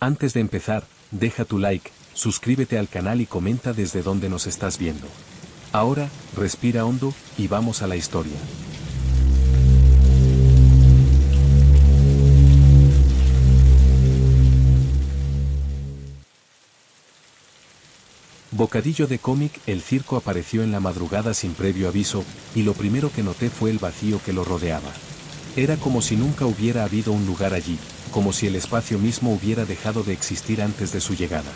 Antes de empezar, deja tu like, suscríbete al canal y comenta desde dónde nos estás viendo. Ahora, respira hondo, y vamos a la historia. Bocadillo de cómic. El circo apareció en la madrugada sin previo aviso, y lo primero que noté fue el vacío que lo rodeaba. Era como si nunca hubiera habido un lugar allí, como si el espacio mismo hubiera dejado de existir antes de su llegada.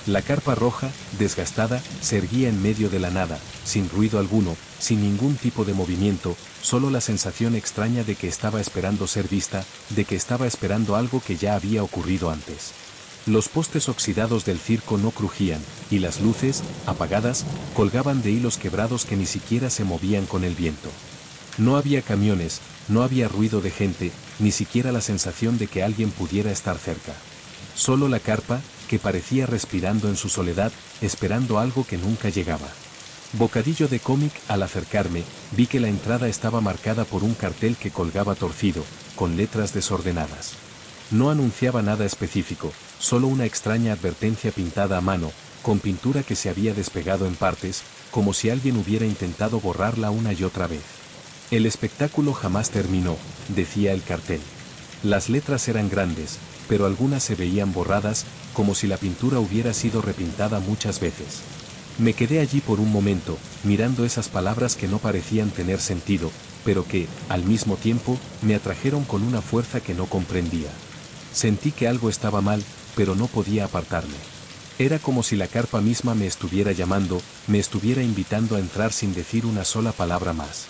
La carpa roja, desgastada, se erguía en medio de la nada, sin ruido alguno, sin ningún tipo de movimiento, solo la sensación extraña de que estaba esperando ser vista, de que estaba esperando algo que ya había ocurrido antes. Los postes oxidados del circo no crujían, y las luces, apagadas, colgaban de hilos quebrados que ni siquiera se movían con el viento. No había camiones, no había ruido de gente, ni siquiera la sensación de que alguien pudiera estar cerca. Solo la carpa, que parecía respirando en su soledad, esperando algo que nunca llegaba. Bocadillo de cómic. Al acercarme, vi que la entrada estaba marcada por un cartel que colgaba torcido, con letras desordenadas. No anunciaba nada específico, solo una extraña advertencia pintada a mano, con pintura que se había despegado en partes, como si alguien hubiera intentado borrarla una y otra vez. El espectáculo jamás terminó, decía el cartel. Las letras eran grandes, pero algunas se veían borradas, como si la pintura hubiera sido repintada muchas veces. Me quedé allí por un momento, mirando esas palabras que no parecían tener sentido, pero que, al mismo tiempo, me atrajeron con una fuerza que no comprendía. Sentí que algo estaba mal, pero no podía apartarme. Era como si la carpa misma me estuviera llamando, me estuviera invitando a entrar sin decir una sola palabra más.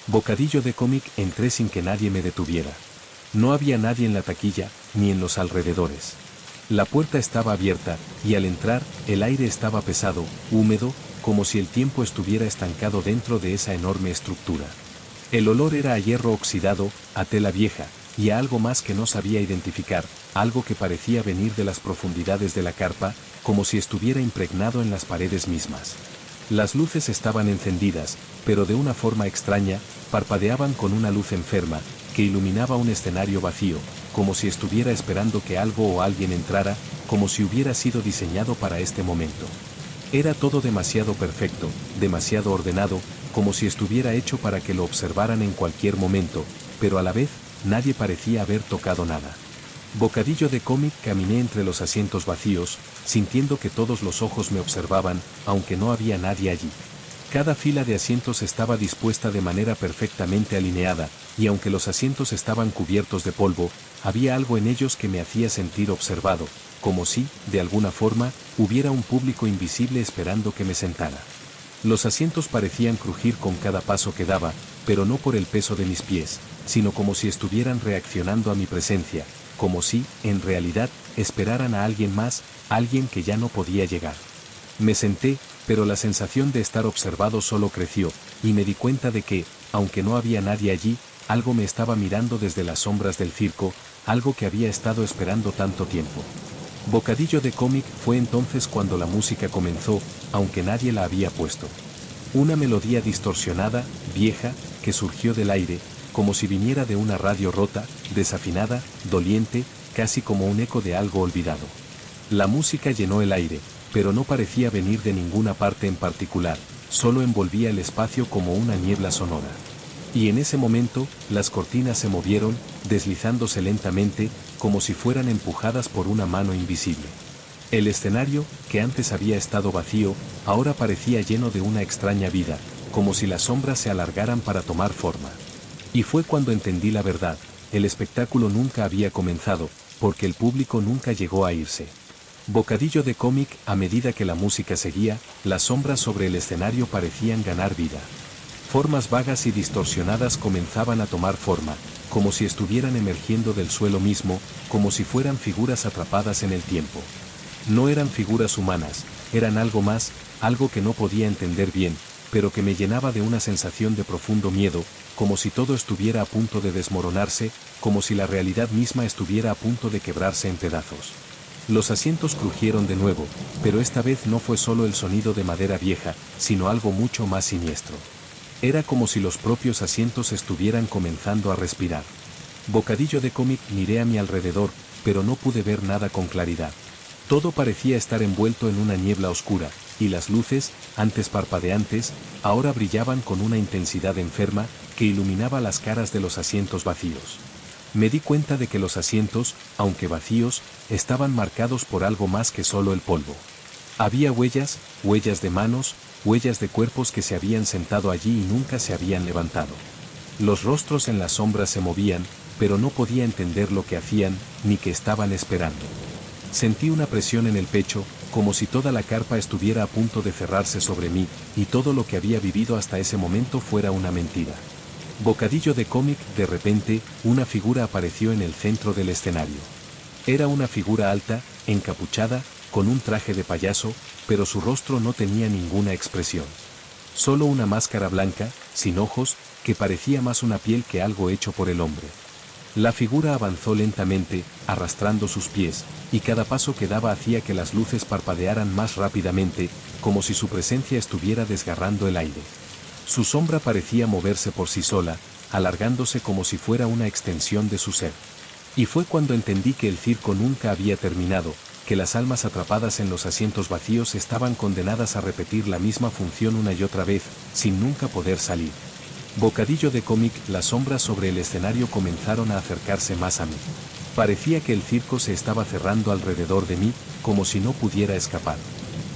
Bocadillo de cómic. Entré sin que nadie me detuviera. No había nadie en la taquilla, ni en los alrededores. La puerta estaba abierta, y al entrar, el aire estaba pesado, húmedo, como si el tiempo estuviera estancado dentro de esa enorme estructura. El olor era a hierro oxidado, a tela vieja, y a algo más que no sabía identificar, algo que parecía venir de las profundidades de la carpa, como si estuviera impregnado en las paredes mismas. Las luces estaban encendidas, pero de una forma extraña, parpadeaban con una luz enferma, que iluminaba un escenario vacío, como si estuviera esperando que algo o alguien entrara, como si hubiera sido diseñado para este momento. Era todo demasiado perfecto, demasiado ordenado, como si estuviera hecho para que lo observaran en cualquier momento, pero a la vez, nadie parecía haber tocado nada. Bocadillo de cómic. Caminé entre los asientos vacíos, sintiendo que todos los ojos me observaban, aunque no había nadie allí. Cada fila de asientos estaba dispuesta de manera perfectamente alineada, y aunque los asientos estaban cubiertos de polvo, había algo en ellos que me hacía sentir observado, como si, de alguna forma, hubiera un público invisible esperando que me sentara. Los asientos parecían crujir con cada paso que daba, pero no por el peso de mis pies, sino como si estuvieran reaccionando a mi presencia, como si, en realidad, esperaran a alguien más, alguien que ya no podía llegar. Me senté, pero la sensación de estar observado solo creció, y me di cuenta de que, aunque no había nadie allí, algo me estaba mirando desde las sombras del circo, algo que había estado esperando tanto tiempo. Bocadillo de cómic. Fue entonces cuando la música comenzó, aunque nadie la había puesto. Una melodía distorsionada, vieja, que surgió del aire, como si viniera de una radio rota, desafinada, doliente, casi como un eco de algo olvidado. La música llenó el aire, pero no parecía venir de ninguna parte en particular, solo envolvía el espacio como una niebla sonora. Y en ese momento, las cortinas se movieron, deslizándose lentamente, como si fueran empujadas por una mano invisible. El escenario, que antes había estado vacío, ahora parecía lleno de una extraña vida, como si las sombras se alargaran para tomar forma. Y fue cuando entendí la verdad: el espectáculo nunca había comenzado, porque el público nunca llegó a irse. Bocadillo de cómic. A medida que la música seguía, las sombras sobre el escenario parecían ganar vida. Formas vagas y distorsionadas comenzaban a tomar forma, como si estuvieran emergiendo del suelo mismo, como si fueran figuras atrapadas en el tiempo. No eran figuras humanas, eran algo más, algo que no podía entender bien, pero que me llenaba de una sensación de profundo miedo, como si todo estuviera a punto de desmoronarse, como si la realidad misma estuviera a punto de quebrarse en pedazos. Los asientos crujieron de nuevo, pero esta vez no fue solo el sonido de madera vieja, sino algo mucho más siniestro. Era como si los propios asientos estuvieran comenzando a respirar. Bocadillo de cómic. Miré a mi alrededor, pero no pude ver nada con claridad. Todo parecía estar envuelto en una niebla oscura, y las luces, antes parpadeantes, ahora brillaban con una intensidad enferma que iluminaba las caras de los asientos vacíos. Me di cuenta de que los asientos, aunque vacíos, estaban marcados por algo más que solo el polvo. Había huellas, huellas de manos, huellas de cuerpos que se habían sentado allí y nunca se habían levantado. Los rostros en las sombras se movían, pero no podía entender lo que hacían, ni qué estaban esperando. Sentí una presión en el pecho, como si toda la carpa estuviera a punto de cerrarse sobre mí, y todo lo que había vivido hasta ese momento fuera una mentira. Bocadillo de cómic, de repente, una figura apareció en el centro del escenario. Era una figura alta, encapuchada, con un traje de payaso, pero su rostro no tenía ninguna expresión. Solo una máscara blanca, sin ojos, que parecía más una piel que algo hecho por el hombre. La figura avanzó lentamente, arrastrando sus pies, y cada paso que daba hacía que las luces parpadearan más rápidamente, como si su presencia estuviera desgarrando el aire. Su sombra parecía moverse por sí sola, alargándose como si fuera una extensión de su ser. Y fue cuando entendí que el circo nunca había terminado, que las almas atrapadas en los asientos vacíos estaban condenadas a repetir la misma función una y otra vez, sin nunca poder salir. Bocadillo de cómic, las sombras sobre el escenario comenzaron a acercarse más a mí. Parecía que el circo se estaba cerrando alrededor de mí, como si no pudiera escapar.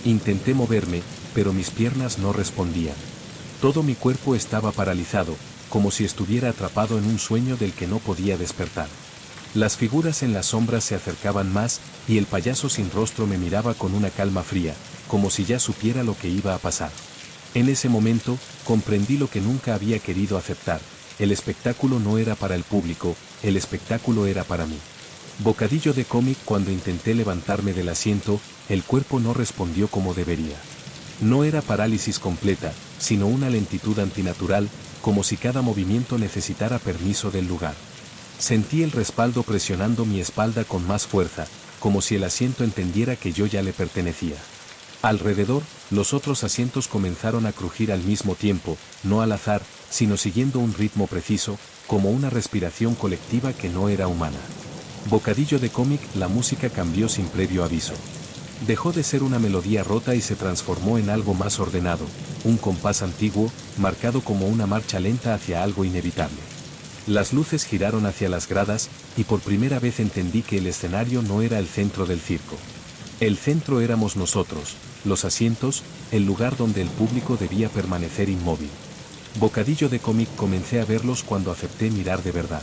Intenté moverme, pero mis piernas no respondían. Todo mi cuerpo estaba paralizado, como si estuviera atrapado en un sueño del que no podía despertar. Las figuras en las sombras se acercaban más, y el payaso sin rostro me miraba con una calma fría, como si ya supiera lo que iba a pasar. En ese momento, comprendí lo que nunca había querido aceptar: el espectáculo no era para el público, el espectáculo era para mí. Bocadillo de cómic, cuando intenté levantarme del asiento, el cuerpo no respondió como debería. No era parálisis completa, sino una lentitud antinatural, como si cada movimiento necesitara permiso del lugar. Sentí el respaldo presionando mi espalda con más fuerza, como si el asiento entendiera que yo ya le pertenecía. Alrededor, los otros asientos comenzaron a crujir al mismo tiempo, no al azar, sino siguiendo un ritmo preciso, como una respiración colectiva que no era humana. Bocadillo de cómic, la música cambió sin previo aviso. Dejó de ser una melodía rota y se transformó en algo más ordenado, un compás antiguo, marcado como una marcha lenta hacia algo inevitable. Las luces giraron hacia las gradas, y por primera vez entendí que el escenario no era el centro del circo. El centro éramos nosotros, los asientos, el lugar donde el público debía permanecer inmóvil. Bocadillo de cómic, comencé a verlos cuando acepté mirar de verdad.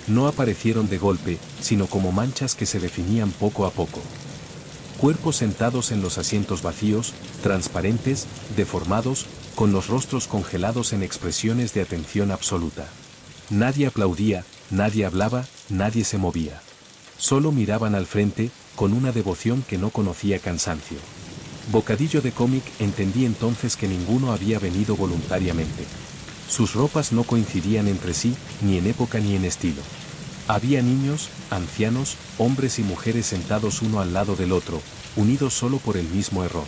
No aparecieron de golpe, sino como manchas que se definían poco a poco. Cuerpos sentados en los asientos vacíos, transparentes, deformados, con los rostros congelados en expresiones de atención absoluta. Nadie aplaudía, nadie hablaba, nadie se movía. Solo miraban al frente, con una devoción que no conocía cansancio. Bocadillo de cómic, entendí entonces que ninguno había venido voluntariamente. Sus ropas no coincidían entre sí, ni en época ni en estilo. Había niños, ancianos, hombres y mujeres sentados uno al lado del otro, unidos solo por el mismo error.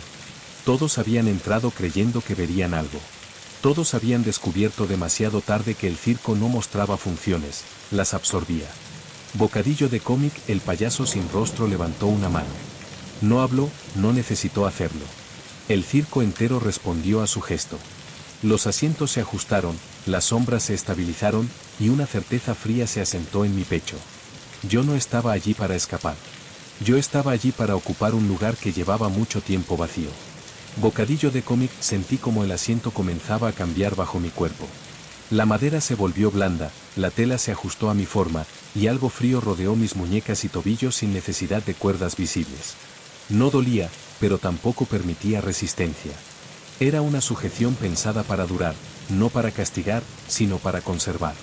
Todos habían entrado creyendo que verían algo. Todos habían descubierto demasiado tarde que el circo no mostraba funciones, las absorbía. Bocadillo de cómic, el payaso sin rostro levantó una mano. No habló, no necesitó hacerlo. El circo entero respondió a su gesto. Los asientos se ajustaron, las sombras se estabilizaron, y una certeza fría se asentó en mi pecho. Yo no estaba allí para escapar. Yo estaba allí para ocupar un lugar que llevaba mucho tiempo vacío. Bocadillo de cómic, sentí como el asiento comenzaba a cambiar bajo mi cuerpo. La madera se volvió blanda, la tela se ajustó a mi forma, y algo frío rodeó mis muñecas y tobillos sin necesidad de cuerdas visibles. No dolía, pero tampoco permitía resistencia. Era una sujeción pensada para durar, no para castigar, sino para conservar.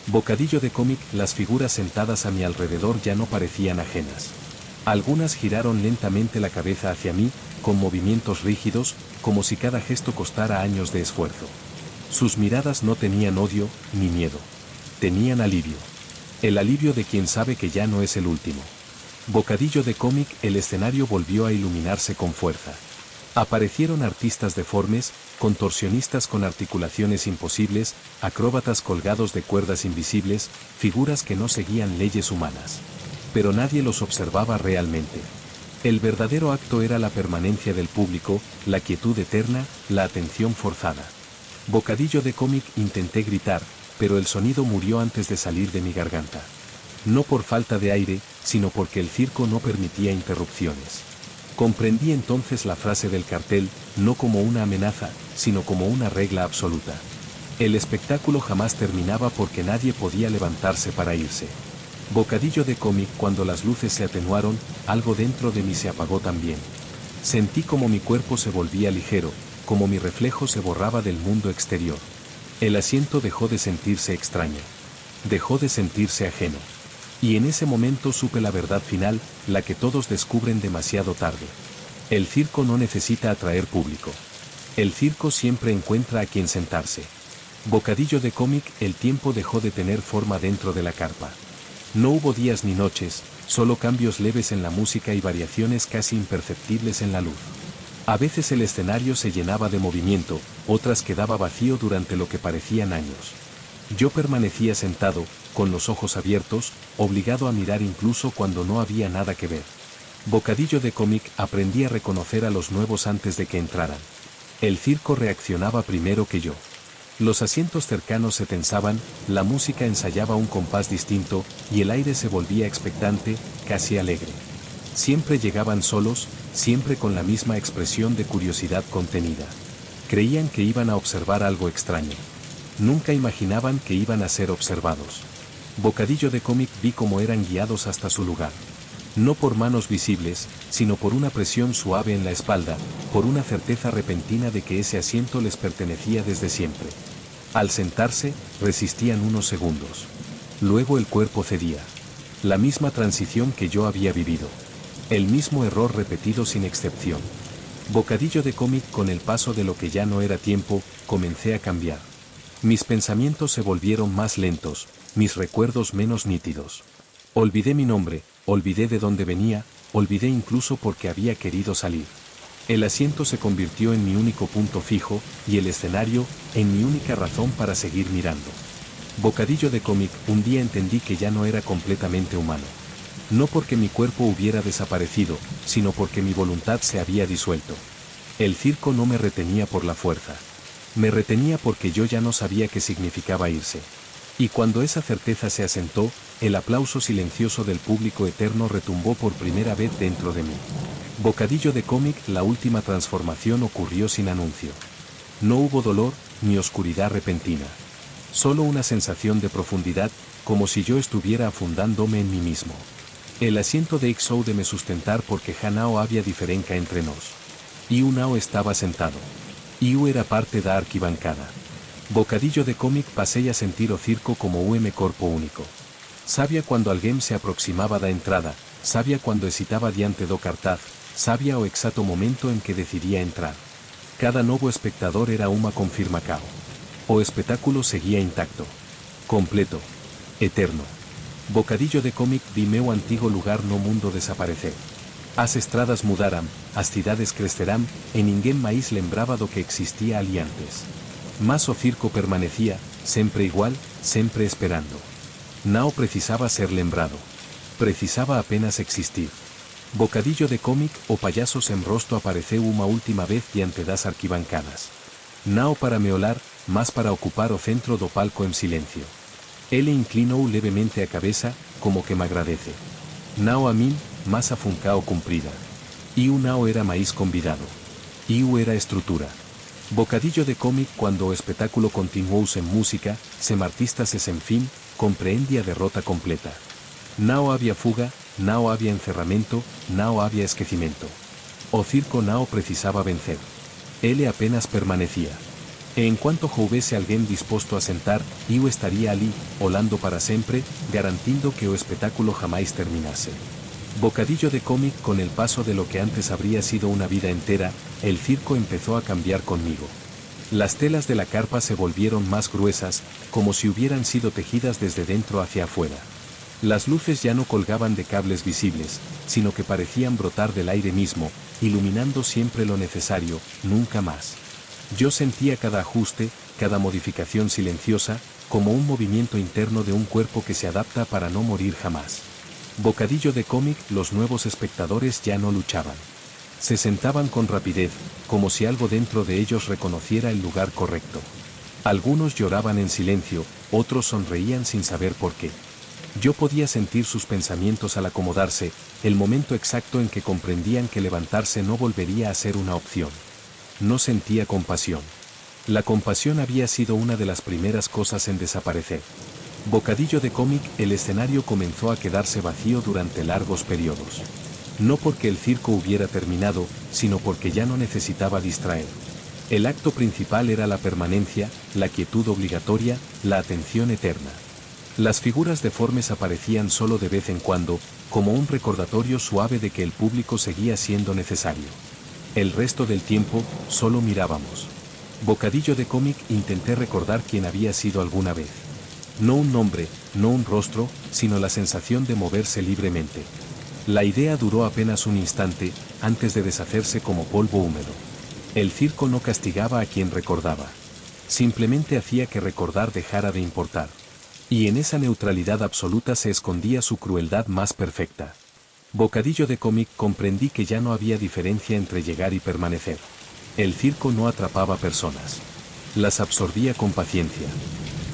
Bocadillo de cómic, las figuras sentadas a mi alrededor ya no parecían ajenas. Algunas giraron lentamente la cabeza hacia mí, con movimientos rígidos, como si cada gesto costara años de esfuerzo. Sus miradas no tenían odio, ni miedo. Tenían alivio. El alivio de quien sabe que ya no es el último. Bocadillo de cómic, el escenario volvió a iluminarse con fuerza. Aparecieron artistas deformes, contorsionistas con articulaciones imposibles, acróbatas colgados de cuerdas invisibles, figuras que no seguían leyes humanas. pero nadie los observaba realmente. El verdadero acto era la permanencia del público, la quietud eterna, la atención forzada. Bocadillo de cómic, intenté gritar, pero el sonido murió antes de salir de mi garganta. No por falta de aire, sino porque el circo no permitía interrupciones. Comprendí entonces la frase del cartel, no como una amenaza, sino como una regla absoluta. El espectáculo jamás terminaba porque nadie podía levantarse para irse. Bocadillo de cómic, cuando las luces se atenuaron, algo dentro de mí se apagó también. Sentí como mi cuerpo se volvía ligero, como mi reflejo se borraba del mundo exterior. El asiento dejó de sentirse extraño. Dejó de sentirse ajeno. Y en ese momento supe la verdad final, la que todos descubren demasiado tarde. El circo no necesita atraer público. El circo siempre encuentra a quien sentarse. Bocadillo de cómic, el tiempo dejó de tener forma dentro de la carpa. No hubo días ni noches, solo cambios leves en la música y variaciones casi imperceptibles en la luz. A veces el escenario se llenaba de movimiento, otras quedaba vacío durante lo que parecían años. Yo permanecía sentado, con los ojos abiertos, obligado a mirar incluso cuando no había nada que ver. Bocadillo de cómic, aprendí a reconocer a los nuevos antes de que entraran. El circo reaccionaba primero que yo. Los asientos cercanos se tensaban, la música ensayaba un compás distinto, y el aire se volvía expectante, casi alegre. Siempre llegaban solos, siempre con la misma expresión de curiosidad contenida. Creían que iban a observar algo extraño. Nunca imaginaban que iban a ser observados. Bocadillo de cómic, vi cómo eran guiados hasta su lugar. No por manos visibles, sino por una presión suave en la espalda, por una certeza repentina de que ese asiento les pertenecía desde siempre. Al sentarse, resistían unos segundos. Luego el cuerpo cedía. La misma transición que yo había vivido. El mismo error repetido sin excepción. Bocadillo de cómic, con el paso de lo que ya no era tiempo, comencé a cambiar. Mis pensamientos se volvieron más lentos, mis recuerdos menos nítidos. Olvidé mi nombre, olvidé de dónde venía, olvidé incluso por qué había querido salir. El asiento se convirtió en mi único punto fijo, y el escenario, en mi única razón para seguir mirando. Bocadillo de cómic, un día entendí que ya no era completamente humano. No porque mi cuerpo hubiera desaparecido, sino porque mi voluntad se había disuelto. El circo no me retenía por la fuerza. Me retenía porque yo ya no sabía qué significaba irse. Y cuando esa certeza se asentó, el aplauso silencioso del público eterno retumbó por primera vez dentro de mí. Bocadillo de cómic, la última transformación ocurrió sin anuncio. No hubo dolor, ni oscuridad repentina. Solo una sensación de profundidad, como si yo estuviera afundándome en mí mismo. El asiento de Ixou de me sustentar porque Hanao había diferencia entre nos. Iu Nao estaba sentado. Iu era parte da arquibancada. Bocadillo de cómic, pasé a sentir o circo como corpo único. Sabia cuando alguien se aproximaba da entrada, sabia cuando hesitaba diante do cartaz, sabia o exacto momento en que decidía entrar. Cada nuevo espectador era una confirmacao. O espectáculo seguía intacto. Completo. Eterno. Bocadillo de cómic, vi meu antigo lugar no mundo desaparecer. As estradas mudaran, as cidades crecerán, e ninguén máis lembraba do que existía ali antes. Mas o circo permanecía, sempre igual, sempre esperando. Nao precisaba ser lembrado. Precisaba apenas existir. Bocadillo de cómic, o payaso sen rosto apareceu unha última vez diante das arquibancadas. Nao para me olar, mas para ocupar o centro do palco en silencio. Ele inclinou levemente a cabeza, como que me agradece. Nao a min, mas afuncao cumprida. Iu Nao era máis convidado. Iu era estrutura. Bocadillo de cómic, cuando o espectáculo continuou sen música, sen artistas e sen fin, compreendí a derrota completa. Nao había fuga, nao había encerramento, nao había esquecimento. O circo nao precisaba vencer. Ele apenas permanecía. E en cuanto houvese alguén disposto a sentar, iu estaría ali, olando para sempre, garantindo que o espectáculo jamás terminase. Bocadillo de cómic, con el paso de lo que antes habría sido una vida entera, el circo empezó a cambiar conmigo. Las telas de la carpa se volvieron más gruesas, como si hubieran sido tejidas desde dentro hacia afuera. Las luces ya no colgaban de cables visibles, sino que parecían brotar del aire mismo, iluminando siempre lo necesario, nunca más. Yo sentía cada ajuste, cada modificación silenciosa, como un movimiento interno de un cuerpo que se adapta para no morir jamás. Bocadillo de cómic, los nuevos espectadores ya no luchaban. Se sentaban con rapidez, como si algo dentro de ellos reconociera el lugar correcto. Algunos lloraban en silencio, otros sonreían sin saber por qué. Yo podía sentir sus pensamientos al acomodarse, el momento exacto en que comprendían que levantarse no volvería a ser una opción. No sentía compasión. La compasión había sido una de las primeras cosas en desaparecer. Bocadillo de cómic, el escenario comenzó a quedarse vacío durante largos periodos. No porque el circo hubiera terminado, sino porque ya no necesitaba distraer. El acto principal era la permanencia, la quietud obligatoria, la atención eterna. Las figuras deformes aparecían solo de vez en cuando, como un recordatorio suave de que el público seguía siendo necesario. El resto del tiempo, solo mirábamos. Bocadillo de cómic, intenté recordar quién había sido alguna vez. No un nombre, no un rostro, sino la sensación de moverse libremente. La idea duró apenas un instante, antes de deshacerse como polvo húmedo. El circo no castigaba a quien recordaba. Simplemente hacía que recordar dejara de importar. Y en esa neutralidad absoluta se escondía su crueldad más perfecta. Bocadillo de cómic, comprendí que ya no había diferencia entre llegar y permanecer. El circo no atrapaba personas. Las absorbía con paciencia.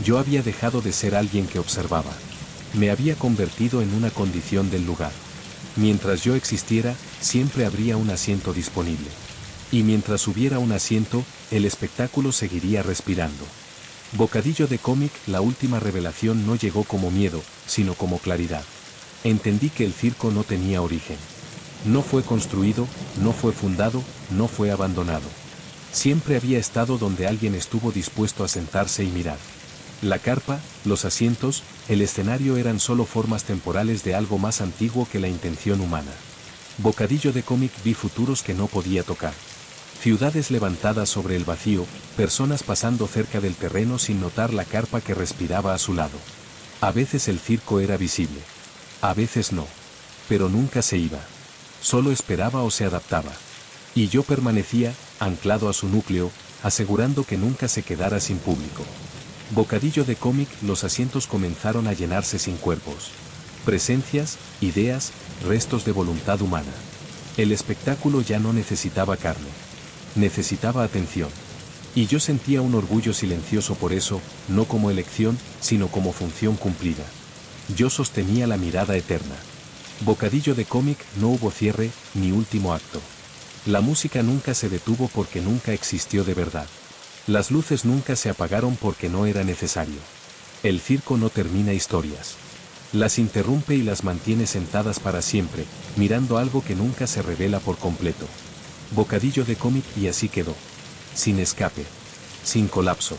Yo había dejado de ser alguien que observaba. Me había convertido en una condición del lugar. Mientras yo existiera, siempre habría un asiento disponible. Y mientras hubiera un asiento, el espectáculo seguiría respirando. Bocadillo de cómic, la última revelación no llegó como miedo, sino como claridad. Entendí que el circo no tenía origen. No fue construido, no fue fundado, no fue abandonado. Siempre había estado donde alguien estuvo dispuesto a sentarse y mirar. La carpa, los asientos, el escenario eran solo formas temporales de algo más antiguo que la intención humana. Bocadillo de cómic, vi futuros que no podía tocar. Ciudades levantadas sobre el vacío, personas pasando cerca del terreno sin notar la carpa que respiraba a su lado. A veces el circo era visible. A veces no. Pero nunca se iba. Solo esperaba o se adaptaba. Y yo permanecía, anclado a su núcleo, asegurando que nunca se quedara sin público. Bocadillo de cómic, los asientos comenzaron a llenarse sin cuerpos. Presencias, ideas, restos de voluntad humana. El espectáculo ya no necesitaba carne. Necesitaba atención. Y yo sentía un orgullo silencioso por eso, no como elección, sino como función cumplida. Yo sostenía la mirada eterna. Bocadillo de cómic, no hubo cierre, ni último acto. La música nunca se detuvo porque nunca existió de verdad. Las luces nunca se apagaron porque no era necesario. El circo no termina historias. Las interrumpe y las mantiene sentadas para siempre, mirando algo que nunca se revela por completo. Bocadillo de cómic, y así quedó. Sin escape. Sin colapso.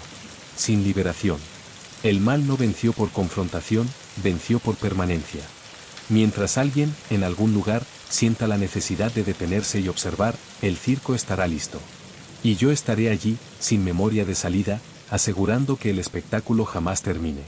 Sin liberación. El mal no venció por confrontación, venció por permanencia. Mientras alguien, en algún lugar, sienta la necesidad de detenerse y observar, el circo estará listo. Y yo estaré allí, sin memoria de salida, asegurando que el espectáculo jamás termine.